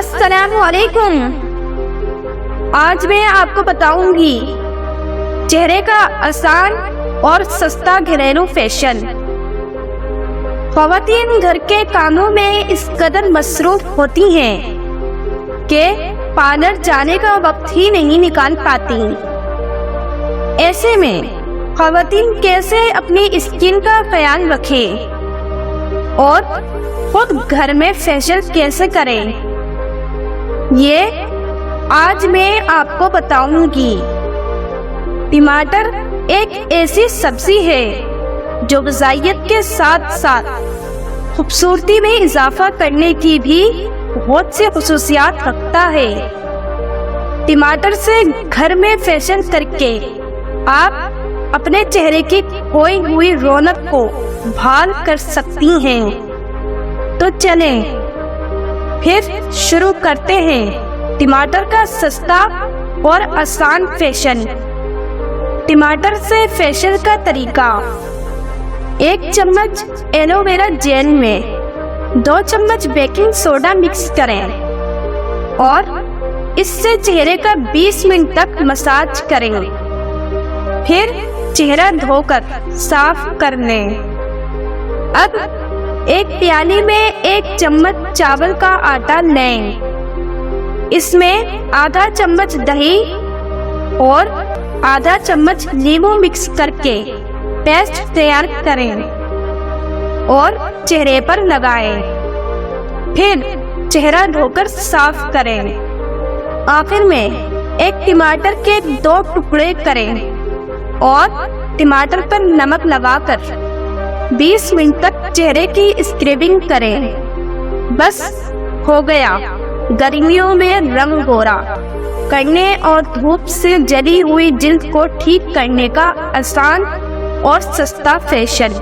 अस्सलामुअलैकुम। आज मैं आपको बताऊंगी चेहरे का आसान और सस्ता घरेलू फैशन। ख़वातीन घर के कामों में इस कदर मसरूफ होती हैं कि पार्लर जाने का वक्त ही नहीं निकाल पाती। ऐसे में ख़वातीन कैसे अपनी स्किन का ख्याल रखें और खुद घर में फेशियल कैसे करें, ये आज मैं आपको बताऊंगी। टमाटर एक ऐसी सब्जी है जो ग़िज़ाइयत के साथ साथ खूबसूरती में इजाफा करने की भी बहुत सी खुसूसियात रखता है। टमाटर से घर में फेशियल करके आप अपने चेहरे की खोई हुई रौनक को बहाल कर सकती हैं। तो चलें फिर शुरू करते हैं टमाटर का सस्ता और आसान फैशन। टमाटर से फेशियल का तरीका: 1 चम्मच एलोवेरा जेल में 2 चम्मच बेकिंग सोडा मिक्स करें और इससे चेहरे का 20 मिनट तक मसाज करें। फिर चेहरा धोकर साफ कर लें। अब एक प्याली में 1 चम्मच चावल का आटा लें। इसमें आधा चम्मच दही और आधा चम्मच नींबू मिक्स करके पेस्ट तैयार करें और चेहरे पर लगाएं। फिर चेहरा धोकर साफ करें। आखिर में एक टमाटर के 2 टुकड़े करें और टमाटर पर नमक लगाकर 20 मिनट तक चेहरे की स्क्रबिंग करें। बस हो गया गर्मियों में रंग गोरा करने और धूप से जली हुई जिल्द को ठीक करने का आसान और सस्ता फैशन।